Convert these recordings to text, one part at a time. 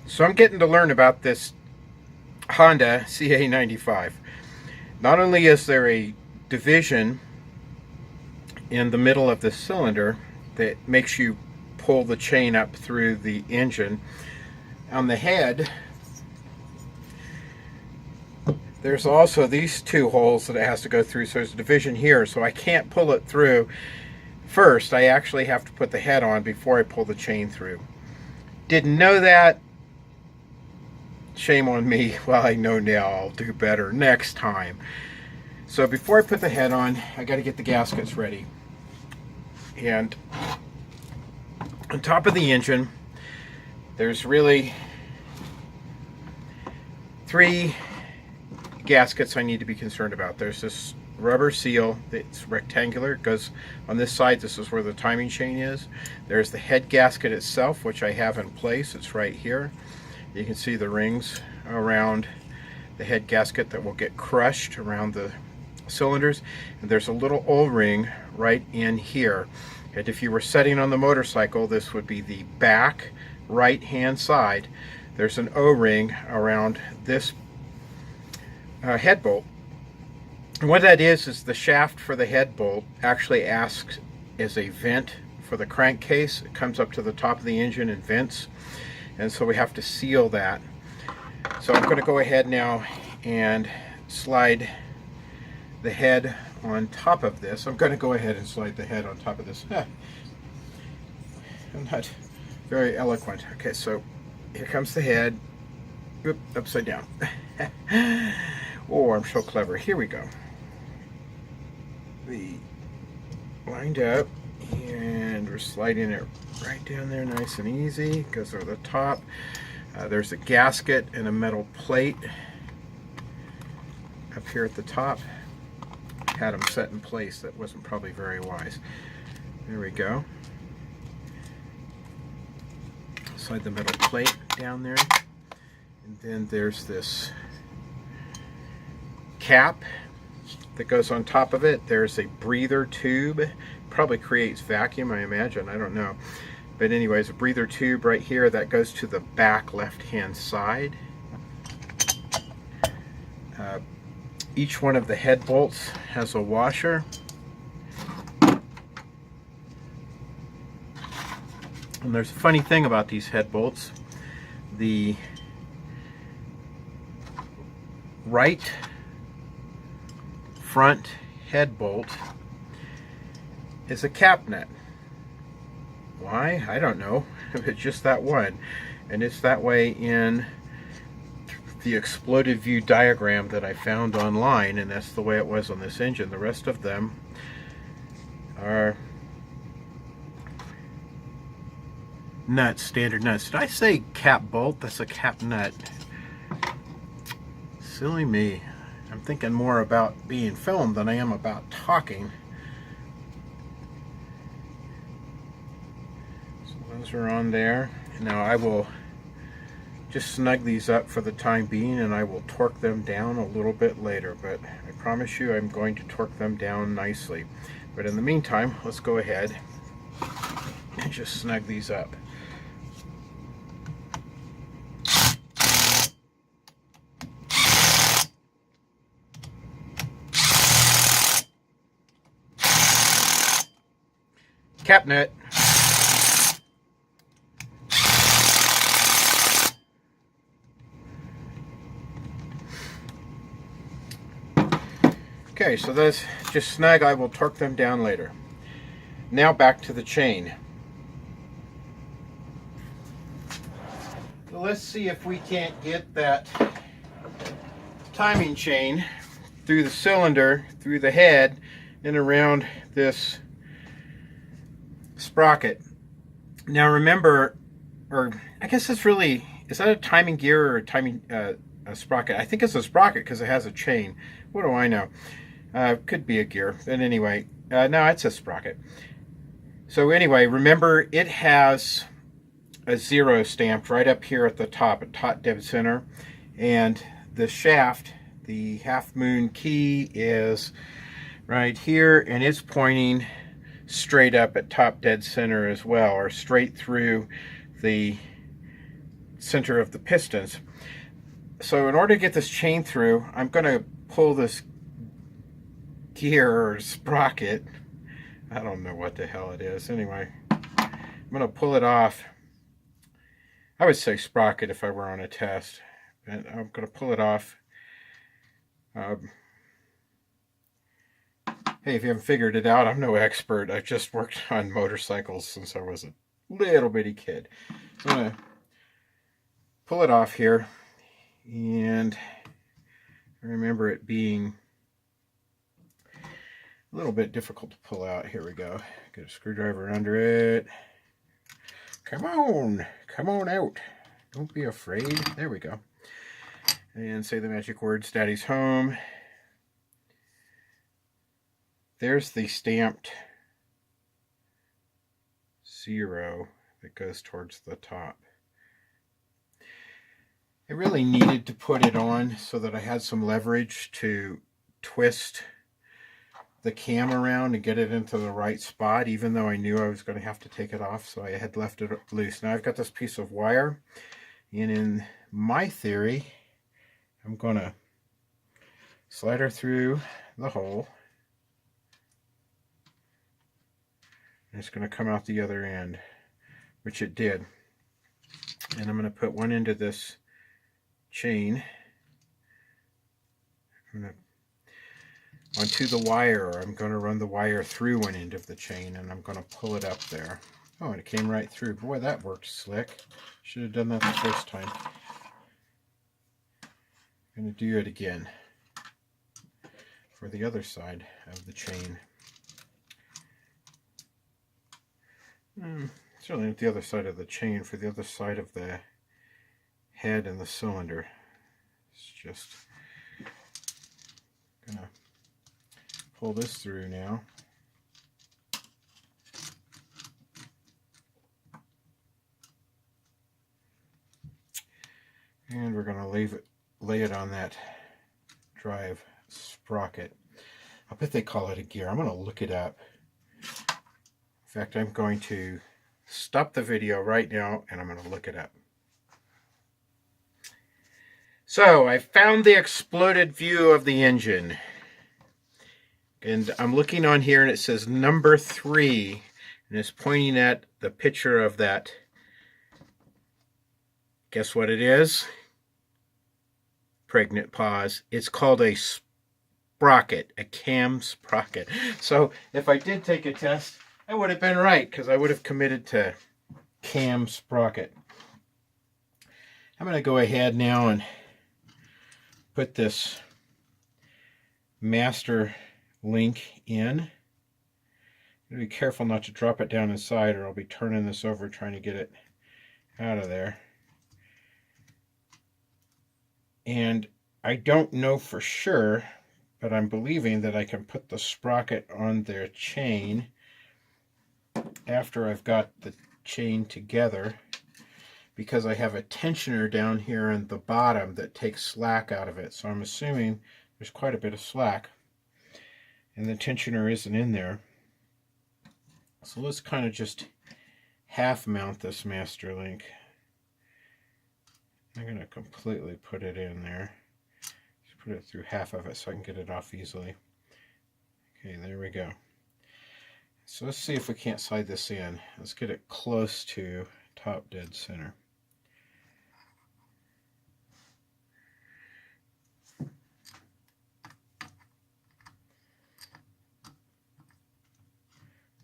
So I'm getting to learn about this Honda CA95. Not only is there a division in the middle of the cylinder that makes you pull the chain up through the engine, on the head there's also these two holes that it has to go through, so there's a division here, so I can't pull it through first. I actually have to put the head on before I pull the chain through. Didn't know that. Shame on me. Well, I know now. I'll do better next time. So before I put the head on, I got to get the gaskets ready. And on top of the engine, there's really 3 gaskets I need to be concerned about. There's this rubber seal that's rectangular. It goes on this side. This is where the timing chain is. There's the head gasket itself, which I have in place. It's right here. You can see the rings around the head gasket that will get crushed around the cylinders. And there's a little O-ring right in here. And if you were setting on the motorcycle, this would be the back right hand side. There's an O-ring around this head bolt. And what that is the shaft for the head bolt actually acts as a vent for the crankcase. It comes up to the top of the engine and vents, and so we have to seal that. So I'm going to go ahead now and slide the head on top of this. I'm going to go ahead and slide the head on top of this. I'm not very eloquent. Okay, so here comes the head. Oop, upside down. Oh, I'm so clever. Here we go. The lined up, and we're sliding it right down there nice and easy. Goes over the top. There's a gasket and a metal plate up here at the top. Had them set in place. That wasn't probably very wise. There we go. Slide the metal plate down there, and then there's this cap that goes on top of it. There's a breather tube. Probably creates vacuum, I imagine. I don't know. But anyways, a breather tube right here that goes to the back left-hand side. Each one of the head bolts has a washer. And there's a funny thing about these head bolts. The right front head bolt is a cap nut. Why? I don't know. It's just that one. And it's that way in the exploded view diagram that I found online, and that's the way it was on this engine. The rest of them are nuts, standard nuts. Did I say cap bolt? That's a cap nut. Silly me. I'm thinking more about being filmed than I am about talking. So those are on there. Now I will just snug these up for the time being, and I will torque them down a little bit later, but I promise you I'm going to torque them down nicely. But in the meantime, let's go ahead and just snug these up. Cap nut. Okay, so that's just snug. I will torque them down later. Now back to the chain. So let's see if we can't get that timing chain through the cylinder, through the head, and around this sprocket. Now remember, or I guess it's really, is that a timing gear or a timing a sprocket? I think it's a sprocket because it has a chain. What do I know? Could be a gear, but anyway, no, it's a sprocket. So anyway, remember it has a 0 stamped right up here at the top, at top dead center, and the shaft, the half moon key, is right here, and it's pointing straight up at top dead center as well, or straight through the center of the pistons. So in order to get this chain through, I'm going to pull this gear or sprocket. I don't know what the hell it is. Anyway, I'm going to pull it off. I would say sprocket if I were on a test. And I'm going to pull it off. Hey, if you haven't figured it out, I'm no expert. I've just worked on motorcycles since I was a little bitty kid. So I'm going to pull it off here. And I remember it being a little bit difficult to pull out. Here we go. Get a screwdriver under it. Come on out. Don't be afraid. There we go. And say the magic words, Daddy's home. There's the stamped 0 that goes towards the top. I really needed to put it on so that I had some leverage to twist the cam around and get it into the right spot, even though I knew I was going to have to take it off, so I had left it loose. Now I've got this piece of wire, and in my theory, I'm going to slide her through the hole. And it's going to come out the other end, which it did. And I'm going to put one end of this chain onto the wire, or I'm going to run the wire through one end of the chain, and I'm going to pull it up there. Oh, and it came right through. Boy, that worked slick. Should have done that the first time. I'm going to do it again for the other side of the chain. Certainly not the other side of the chain, for the other side of the head and the cylinder. It's just gonna pull this through now. And we're gonna lay it on that drive sprocket. I bet they call it a gear. I'm gonna look it up. In fact, I'm going to stop the video right now and I'm going to look it up. So, I found the exploded view of the engine. And I'm looking on here and it says number 3. And it's pointing at the picture of that. Guess what it is? Pregnant pause. It's called a sprocket, a cam sprocket. So, if I did take a test, I would have been right, because I would have committed to cam sprocket. I'm going to go ahead now and put this master link in. Be careful not to drop it down inside, or I'll be turning this over trying to get it out of there. And I don't know for sure, but I'm believing that I can put the sprocket on their chain after I've got the chain together, because I have a tensioner down here in the bottom that takes slack out of it. So I'm assuming there's quite a bit of slack, and the tensioner isn't in there. So let's kind of just half mount this master link. I'm going to completely put it in there. Just put it through half of it so I can get it off easily. Okay, there we go. So let's see if we can't slide this in. Let's get it close to top dead center.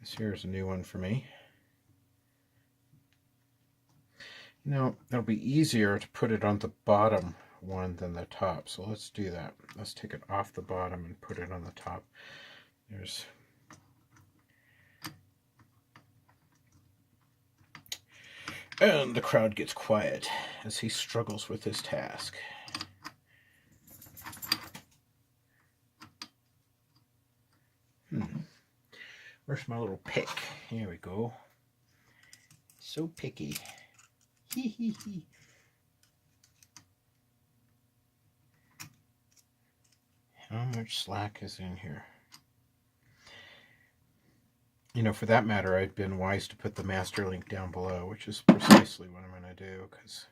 This here is a new one for me. Now, it'll be easier to put it on the bottom one than the top. So let's do that. Let's take it off the bottom and put it on the top. There's And the crowd gets quiet as he struggles with his task. Where's my little pick? Here we go. So picky. Hee hee hee. How much slack is in here? You know, for that matter, I'd been wise to put the master link down below, which is precisely what I'm going to do, because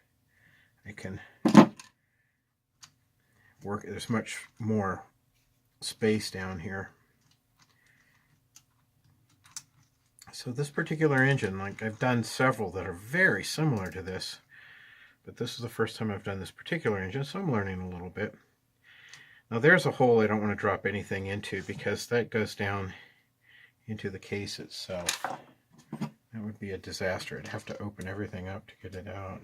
I can work. There's much more space down here. So this particular engine, like I've done several that are very similar to this, but this is the first time I've done this particular engine, so I'm learning a little bit. Now there's a hole I don't want to drop anything into because that goes down into the case itself. That would be a disaster. I'd have to open everything up to get it out.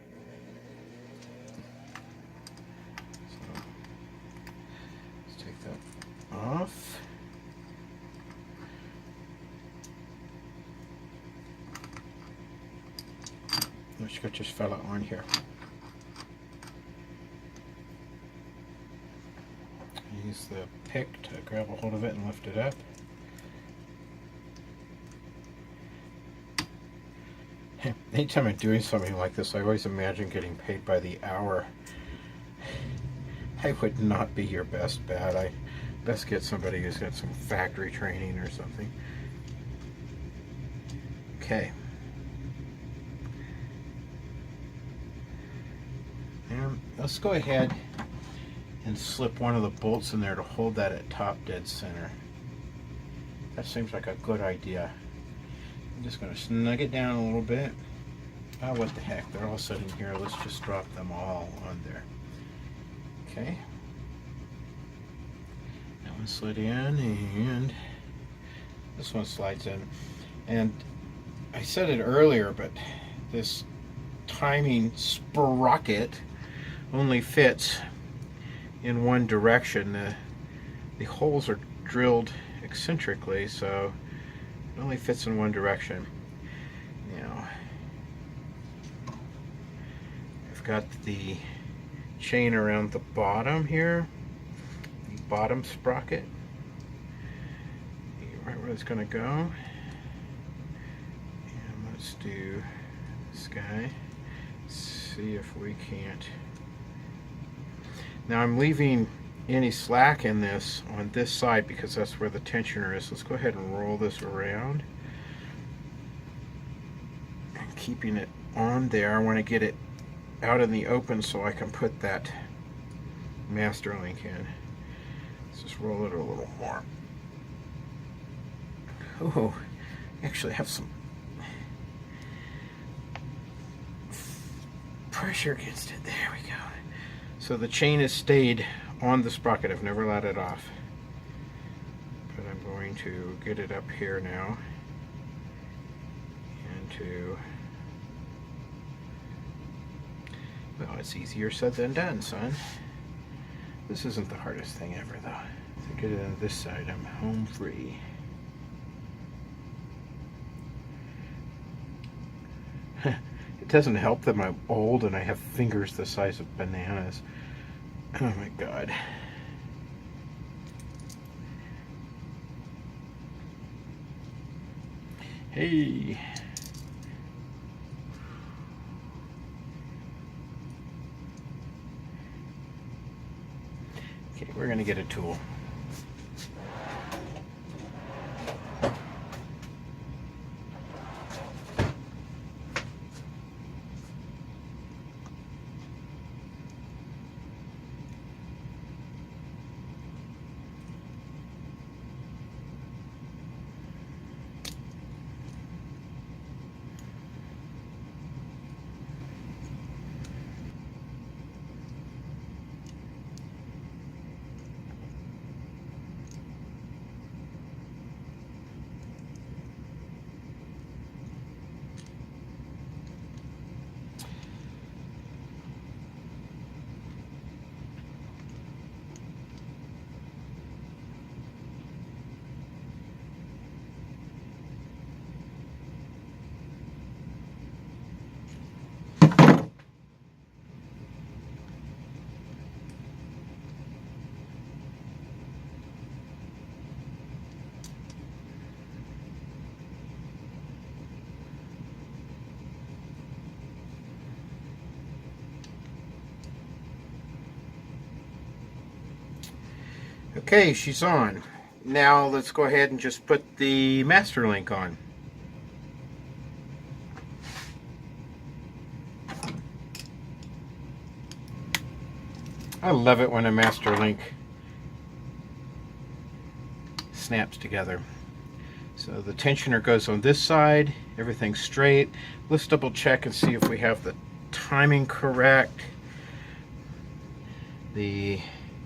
So let's take that off. Let's get this fella on here. Use the pick to grab a hold of it and lift it up. Anytime I'm doing something like this, I always imagine getting paid by the hour. I would not be your best bet. I best get somebody who's got some factory training or something. Okay. And let's go ahead and slip one of the bolts in there to hold that at top dead center. That seems like a good idea. I'm just going to snug it down a little bit. Oh, what the heck, they're all sitting here. Let's just drop them all on there. Okay. That one slid in, and this one slides in. And I said it earlier, but this timing sprocket only fits in one direction. The holes are drilled eccentrically, so it only fits in one direction. Now, I've got the chain around the bottom here, the bottom sprocket, right where it's going to go. And let's do this guy. See if we can't. Now I'm leaving any slack in this on this side because that's where the tensioner is. Let's go ahead and roll this around. And keeping it on there, I want to get it out in the open so I can put that master link in. Let's just roll it a little more. Oh, I actually have some pressure against it. There we go. So the chain has stayed on the sprocket. I've never let it off. But I'm going to get it up here now. And to... Well, it's easier said than done, son. This isn't the hardest thing ever, though. To get it on this side, I'm home free. It doesn't help that I'm old and I have fingers the size of bananas. Oh my God. Hey. Okay, we're going to get a tool. Okay, she's on. Now let's go ahead and just put the master link on. I love it when a master link snaps together. So the tensioner goes on this side, everything's straight. Let's double check and see if we have the timing correct. The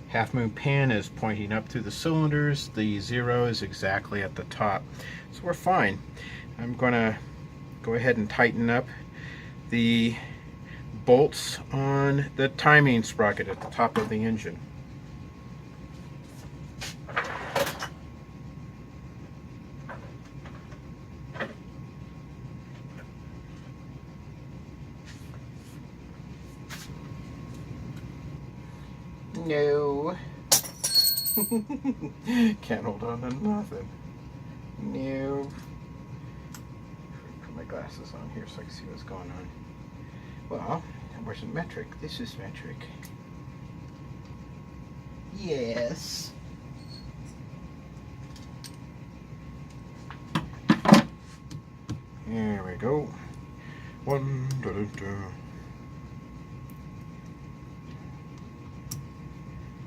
half moon pin is pointing up through the cylinders. The 0 is exactly at the top. So we're fine. I'm going to go ahead and tighten up the bolts on the timing sprocket at the top of the engine. No. Can't hold on to nothing. No. Put my glasses on here so I can see what's going on. Well, that wasn't metric. This is metric. Yes. There we go. One, da, da, da.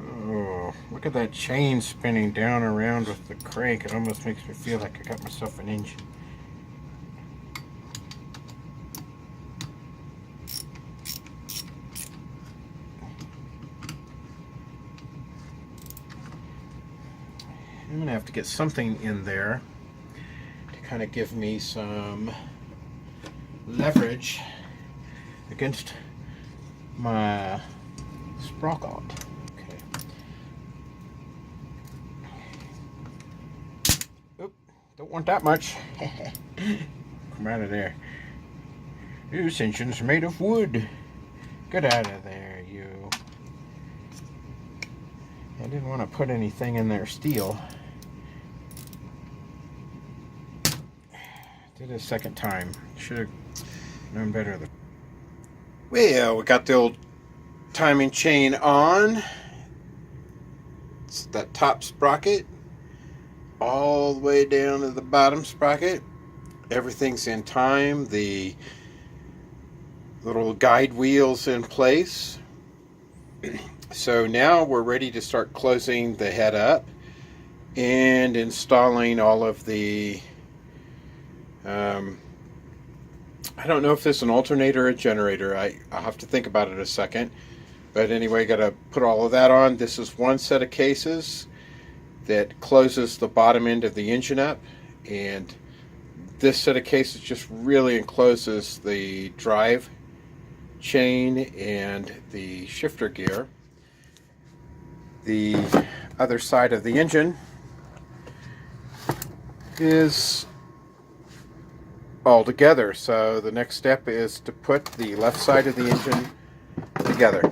Oh, look at that chain spinning down around with the crank. It almost makes me feel like I got myself an engine. I'm going to have to get something in there to kind of give me some leverage against my sprocket. Don't want that much. Come out of there. This engine's made of wood. Get out of there, you. I didn't want to put anything in there steel. Did it a second time. Should have known better. Well, we got the old timing chain on. It's that top sprocket. All the way down to the bottom sprocket. Everything's in time. The little guide wheel's in place. So now we're ready to start closing the head up and installing all of the I don't know if this is an alternator or a generator. I'll have to think about it a second. But anyway, got to put all of that on. This is one set of cases that closes the bottom end of the engine up, and this set of cases just really encloses the drive chain and the shifter gear. The other side of the engine is all together, so the next step is to put the left side of the engine together.